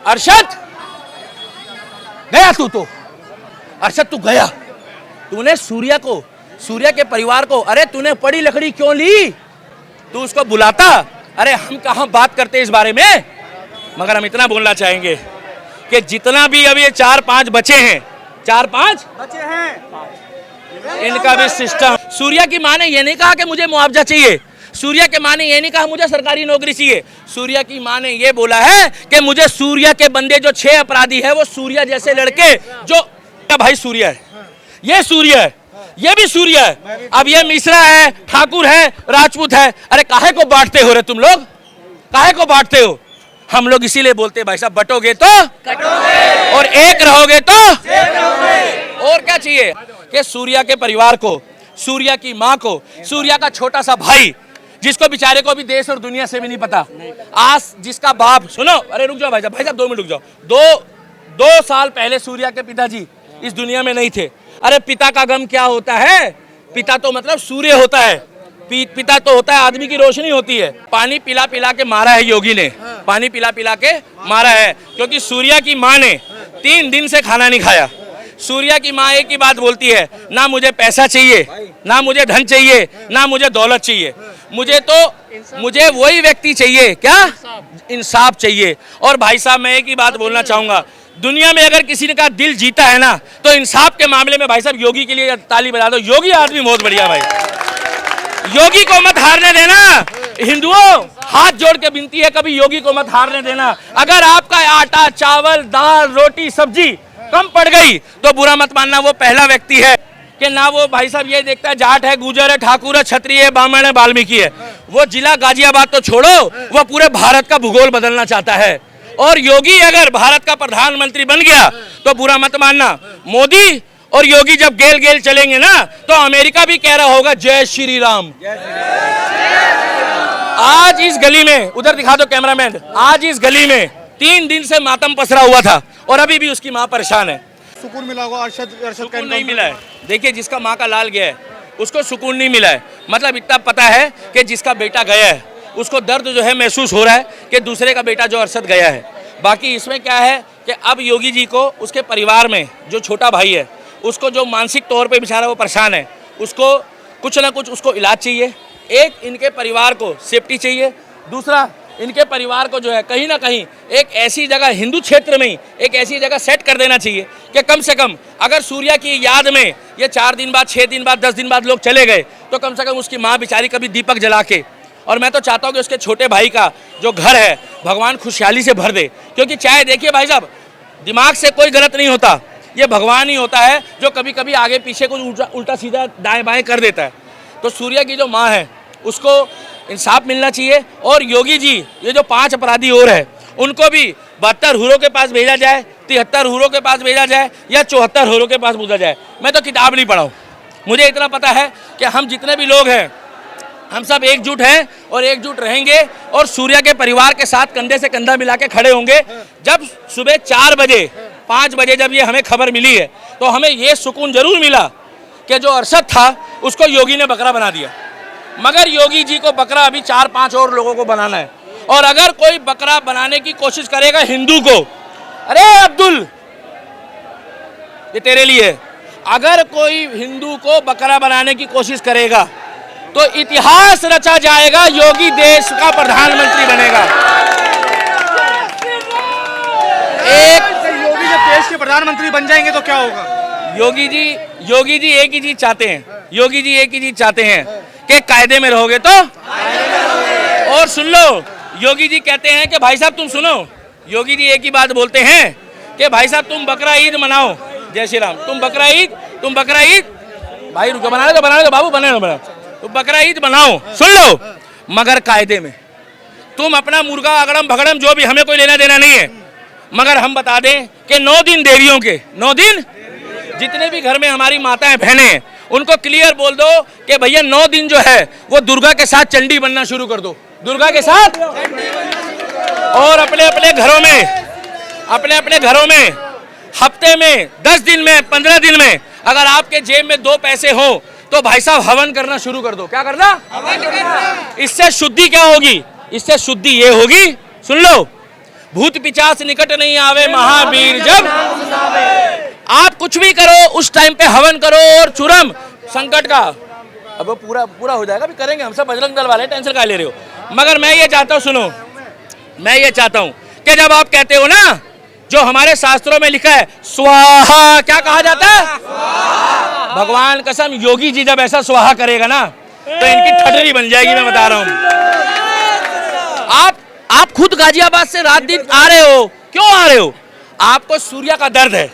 अरशद गया तो अरशद तू गया, तूने सूर्या के परिवार को, अरे तूने पड़ी लकड़ी क्यों ली, तू उसको बुलाता। अरे हम कहां बात करते इस बारे में, मगर हम इतना बोलना चाहेंगे कि जितना भी अभी ये 4-5 बचे हैं, 4-5 बचे हैं, इनका भी सिस्टम। सूर्या की माँ ने ये नहीं कहा कि मुझे मुआवजा चाहिए, सूर्या के माँ ने ये नहीं कहा मुझे सरकारी नौकरी चाहिए, सूर्या की माँ ने ये बोला है कि मुझे सूर्या के बंदे जो 6 अपराधी है वो सूर्या जैसे लड़के जो भाई सूर्या है, ये सूर्या है, ये भी सूर्या है, अब ये मिश्रा है, ठाकुर है, राजपूत है। अरे काहे को बांटते हो रे तुम लोग, काहे को बांटते हो। हम लोग इसीलिए बोलते हैं भाई साहब बटोगे तो कटोगे और एक रहोगे तो और क्या चाहिए कि सूर्या के परिवार को, सूर्या की माँ को, सूर्या का छोटा सा भाई जिसको बेचारे को भी देश और दुनिया से भी नहीं पता, आज जिसका बाप, सुनो अरे रुक जाओ भाई साहब 2 मिनट रुक जाओ, 2 साल पहले सूर्या के पिताजी इस दुनिया में नहीं थे। अरे पिता का गम क्या होता है, पिता तो मतलब सूर्य होता है, पिता तो होता है आदमी की रोशनी होती है। पानी पिला पिला के मारा है योगी ने, पानी पिला पिला के मारा है, क्योंकि सूर्या की माँ ने 3 दिन से खाना नहीं खाया। सूर्या की माँ एक ही बात बोलती है, ना मुझे पैसा चाहिए, ना मुझे धन चाहिए, ना मुझे दौलत चाहिए, मुझे वही व्यक्ति चाहिए, क्या इंसाफ चाहिए। और भाई साहब मैं एक ही बात बोलना चाहूंगा, दुनिया में अगर किसी ने का दिल जीता है ना तो इंसाफ के मामले में भाई साहब योगी के लिए ताली बजा दो। योगी आदमी बहुत बढ़िया भाई, योगी को मत हारने देना। हिंदुओं हाथ जोड़ के विनती है, कभी योगी को मत हारने देना। अगर आपका आटा चावल दाल रोटी सब्जी कम पड़ गई तो बुरा मत मानना, वो पहला व्यक्ति है कि ना वो भाई साहब ये देखता है जाट है, गुजर है, ठाकुर है, क्षत्रिय है, ब्राह्मण है, वाल्मीकि है। वो जिला गाजियाबाद तो छोड़ो, वो पूरे भारत का भूगोल बदलना चाहता है। और योगी अगर भारत का प्रधानमंत्री बन गया तो बुरा मत मानना, मोदी और योगी जब गेल गेल चलेंगे ना तो अमेरिका भी कह रहा होगा जय श्री राम। आज इस गली में, उधर दिखा दो कैमरामैन, आज इस गली में 3 दिन से मातम पसरा हुआ था और अभी भी उसकी माँ परेशान है। सुकून मिला होगा, अरशद नहीं मिला है। देखिए जिसका माँ का लाल गया है उसको सुकून नहीं मिला है, मतलब इतना पता है कि जिसका बेटा गया है उसको दर्द जो है महसूस हो रहा है कि दूसरे का बेटा जो अरशद गया है। बाकी इसमें क्या है कि अब योगी जी को उसके परिवार में जो छोटा भाई है उसको जो मानसिक तौर पे बेचारा वो परेशान है, उसको कुछ ना कुछ उसको इलाज चाहिए। एक इनके परिवार को सेफ्टी चाहिए, दूसरा इनके परिवार को जो है कहीं ना कहीं एक ऐसी जगह हिंदू क्षेत्र में ही एक ऐसी जगह सेट कर देना चाहिए कि कम से कम अगर सूर्या की याद में ये 4 दिन बाद 6 दिन बाद 10 दिन बाद लोग चले गए तो कम से कम उसकी माँ बेचारी कभी दीपक जला के, और मैं तो चाहता हूँ कि उसके छोटे भाई का जो घर है भगवान खुशहाली से भर दे। क्योंकि चाहे देखिए भाई साहब दिमाग से कोई गलत नहीं होता, ये भगवान ही होता है जो कभी कभी आगे पीछे कुछ उल्टा सीधा दाएं बाएं कर देता है। तो सूर्या की जो माँ है उसको इंसाफ मिलना चाहिए। और योगी जी ये जो 5 अपराधी और है उनको भी 72 हुरों के पास भेजा जाए, 73 हुरों के पास भेजा जाए या 74 हुरों के पास भेजा जाए। मैं तो किताब नहीं पढ़ा हूँ, मुझे इतना पता है कि हम जितने भी लोग हैं हम सब एकजुट हैं और एकजुट रहेंगे और सूर्या के परिवार के साथ कंधे से कंधा मिला के खड़े होंगे। जब सुबह 4 बजे 5 बजे जब ये हमें खबर मिली है तो हमें ये सुकून जरूर मिला कि जो अरशद था उसको योगी ने बकरा बना दिया, मगर योगी जी को बकरा अभी 4-5 और लोगों को बनाना है। और अगर कोई बकरा बनाने की कोशिश करेगा हिंदू को, अरे अब्दुल ये तेरे लिए, अगर कोई हिंदू को बकरा बनाने की कोशिश करेगा तो इतिहास रचा जाएगा, योगी देश का प्रधानमंत्री बनेगा। योगी जब देश के प्रधानमंत्री बन जाएंगे तो क्या होगा? योगी जी एक ही चीज चाहते हैं, योगी जी एक ही चीज चाहते हैं कि कायदे में रहोगे तो और सुन लो, योगी जी कहते हैं कि भाई साहब तुम सुनो, योगी जी एक ही बात बोलते हैं कि भाई साहब तुम बकरा ईद मनाओ, जय श्री राम, तुम बकरा ईद भाई रुको, बना दो बाबू, बना तो बकरा ईद बनाओ, सुन लो, मगर कायदे में। तुम अपना मुर्गा अगड़म भगड़म जो भी, हमें कोई लेना देना नहीं है, मगर हम बता दें कि 9 दिन देवियों के, 9 दिन जितने भी घर में हमारी माताएं बहनें हैं उनको क्लियर बोल दो कि भैया 9 दिन जो है वो दुर्गा के साथ चंडी बनना शुरू कर दो, दुर्गा के साथ। और अपने अपने घरों में हफ्ते में 10 दिन में 15 दिन में अगर आपके जेब में 2 पैसे हो तो भाई साहब हवन करना शुरू कर दो। क्या करना? हवन करना। इससे शुद्धि क्या होगी? इससे शुद्धि ये होगी, सुन लो, भूत पिचास निकट नहीं आवे महावीर जब। आप कुछ भी करो उस टाइम पे हवन करो और चुरम संकट का, अब वो पूरा पूरा हो जाएगा, भी करेंगे, हम सब बजरंग दल वाले, टेंशन क्या ले रहे हो। मगर मैं ये चाहता हूँ, सुनो, मैं ये चाहता हूँ कि जब आप कहते हो ना, जो हमारे शास्त्रों में लिखा है स्वाहा, क्या कहा जाता है? भगवान कसम, योगी जी जब ऐसा स्वाहा करेगा ना तो इनकी ठटरी बन जाएगी, मैं बता रहा हूँ। आप खुद गाजियाबाद से रात दिन आ रहे हो, क्यों आ रहे हो? आपको सूर्य का दर्द है,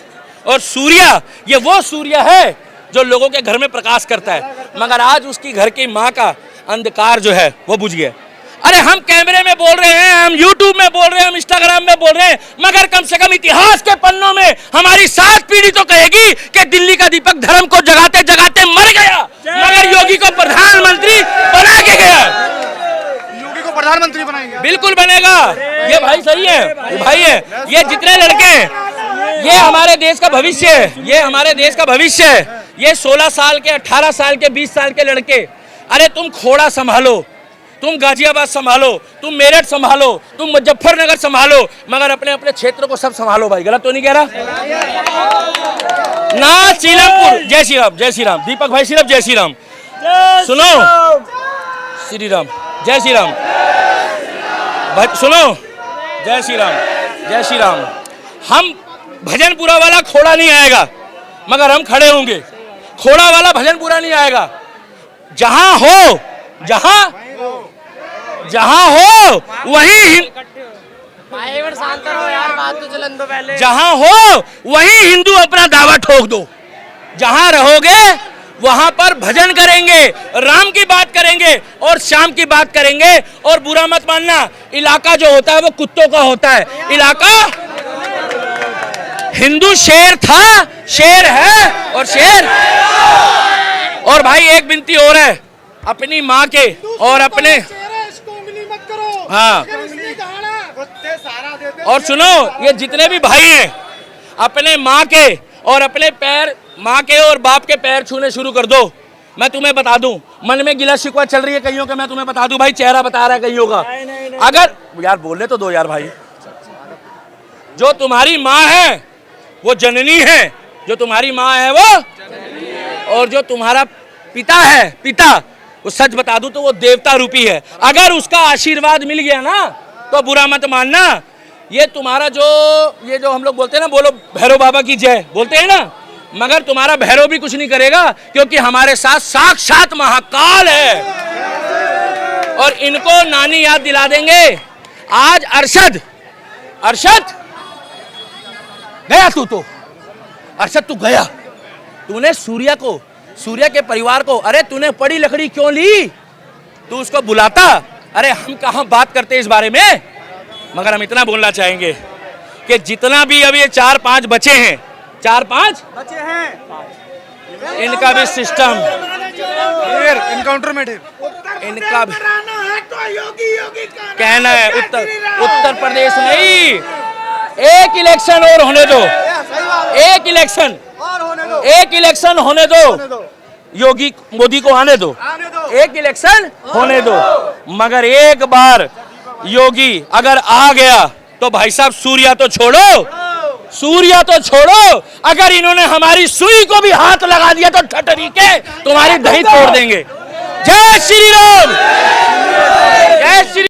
और सूर्य ये वो सूर्य है जो लोगों के घर में प्रकाश करता है, मगर आज उसकी घर की माँ का अंधकार जो है वो बुझ गया। अरे हम कैमरे में बोल रहे हैं, हम यूट्यूब में बोल रहे हैं, हम इंस्टाग्राम में बोल रहे हैं, मगर कम से कम इतिहास के पन्नों में हमारी 7 पीढ़ी तो कहेगी कि दिल्ली का दीपक धर्म को जगाते जगाते मर गया, मगर योगी को प्रधानमंत्री बना के गया। योगी को प्रधानमंत्री बनाएंगे? बिल्कुल बनेगा, ये भाई सही है, ये भाई है, ये जितने लड़के हैं, ये हमारे देश का भविष्य है, ये हमारे देश का भविष्य है। ये 16 साल के, 18 साल के, 20 साल के लड़के, अरे तुम खोड़ा संभालो, तुम गाजियाबाद संभालो, तुम मेरठ संभालो, तुम मुजफ्फरनगर संभालो, मगर अपने अपने क्षेत्र को सब संभालो भाई। गलत तो नहीं कह रहा ना? सीलमपुर, जय श्री राम, जय श्री राम। दीपक भाई सिर्फ जय श्री राम सुनो, श्री राम, जय श्री राम सुनो, जय श्री राम, जय श्री राम। हम भजनपुरा वाला खोड़ा नहीं आएगा, मगर हम खड़े होंगे। खोड़ा वाला भजनपुरा नहीं आएगा। जहां हो, जहां हो वहीं, जहां हो वहीं हिंदू अपना दावा ठोक दो। जहां रहोगे वहां पर भजन करेंगे, राम की बात करेंगे और श्याम की बात करेंगे। और बुरा मत मानना, इलाका जो होता है वो कुत्तों का होता है। इलाका हिंदू शेर था, शेर है और शेर। और भाई एक विनती और है, अपनी माँ के और अपने, हाँ, और सुनो, ये जितने भी भाई हैं, अपने माँ के और अपने पैर, माँ के और बाप के पैर छूने शुरू कर दो। मैं तुम्हें बता दूं, मन में गिला शिकवा चल रही है कईयों का, मैं तुम्हें बता दूं भाई, चेहरा बता रहा है कईयों का। अगर यार बोलने तो दो यार भाई, जो तुम्हारी माँ है वो जननी है, जो तुम्हारी माँ है वो, और जो तुम्हारा पिता है, पिता, वो सच बता दूं तो वो देवता रूपी है। अगर उसका आशीर्वाद मिल गया ना तो बुरा मत मानना, ये तुम्हारा ये जो हम लोग बोलते हैं ना, बोलो भैरव बाबा की जय बोलते हैं ना, मगर तुम्हारा भैरव भी कुछ नहीं करेगा, क्योंकि हमारे साथ साक्षात महाकाल है। और इनको नानी याद दिला देंगे। आज अरशद गया, तू अरशद तू गया, तूने सूर्य के परिवार को, अरे तूने पड़ी लकड़ी क्यों ली? तू उसको बुलाता। अरे हम कहां बात करते इस बारे में, मगर हम इतना बोलना चाहेंगे कि जितना भी अब ये 4-5 बचे हैं, 4-5 बचे हैं, इनका भी सिस्टम इनकाउंटर में इनका भी कहना है। उत्तर प्रदेश नहीं, एक इलेक्शन और होने दो, एक इलेक्शन होने दो, योगी मोदी को आने दो, एक इलेक्शन होने दो। मगर एक बार योगी अगर आ गया तो भाई साहब सूर्या तो छोड़ो, अगर इन्होंने हमारी सुई को भी हाथ लगा दिया तो ठटरी के तुम्हारी दही तोड़ देंगे। जय श्री राम, जय श्री